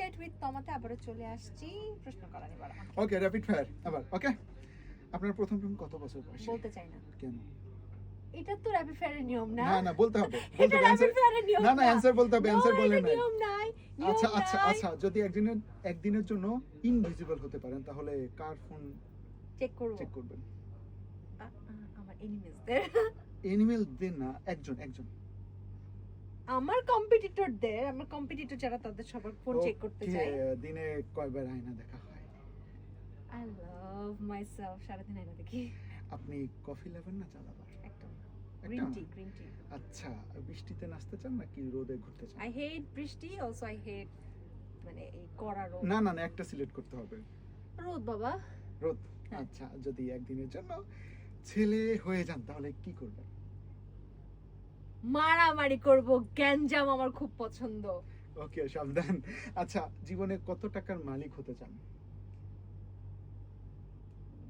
Chat with তমাতে আবারও চলে আসছি প্রশ্ন করা নিয়ে। ওকে, র‍্যাপিড ফায়ার আবার। ওকে, আপনার প্রথম প্রেম কত বছর বয়সে? বলতে চাই না। কেন? এটা তো র‍্যাপিড ফায়ারের নিয়ম না। না না, বলতে হবে। এটা র‍্যাপিড ফায়ারের নিয়ম না না, অ্যানসার বলতে হবে। অ্যানসার বলেন না। নিয়ম নাই। আচ্ছা আচ্ছা আচ্ছা, যদি একদিনের জন্য ইনভিজিবল হতে পারেন তাহলে কার ফোন চেক করবেন? আমার এনিমিজদের। এনিমেলদের না, একজন। আমার কম্পিটিটরদের, আমার কম্পিটিটর যারা তাদের সবার ফোন চেক করতে চাই। দিনে কয়বার আয়না দেখা হয়? আই লাভ মাইসেলফ, সারাদিন আয়না দেখি। আপনি কফি লাভার না চা লাভার? একদম। একটা গ্রিন টি। আচ্ছা, বৃষ্টিতে নাচতে চান নাকি রোদে ঘুরতে চান? আই হেট বৃষ্টি, অলসো আই হেট মানে এই কড়া রোদ। না না না, একটা সিলেক্ট করতে হবে। রোদ বাবা। রোদ। হ্যাঁ। আচ্ছা, যদি একদিনের জন্য ছেলে হয়ে যান তাহলে কি করবেন? মারামারি করব, গ্যাঞ্জাম আমার খুব পছন্দ। ওকে, সাবধান। আচ্ছা, জীবনে কত টাকার মালিক হতে চান?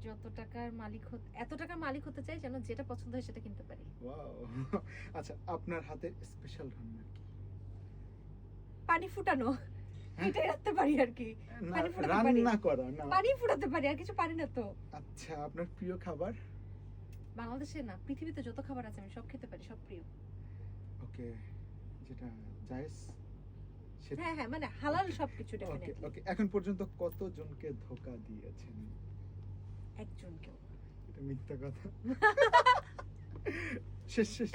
যত টাকার মালিক এত টাকার মালিক হতে চাই যেন যেটা পছন্দ হয় সেটা কিনতে পারি। ওয়াও। আচ্ছা, আপনার হাতের স্পেশাল রান্না কি? পানি ফুটানো, এটাই রাখতে পারি আর কি। না, পানি ফুটাতে পারি। রান্না করা না। পানি ফুটাতে পারি, আর কিছু পারি না তো। আচ্ছা, আপনার প্রিয় খাবার? বাংলাদেশে না, পৃথিবীতে যত খাবার আছে আমি সব খেতে পারি, সব প্রিয়। ওকে, যেটা জায়েজ হ্যাঁ হ্যাঁ, মানে হালাল সবকিছু ওকে ডেফিনেটলি। ওকে, এখন পর্যন্ত কতজনকে ধোঁকা দিয়েছেন? একজনকেও। এটা মিথ্যা কথা। শেষ শেষ।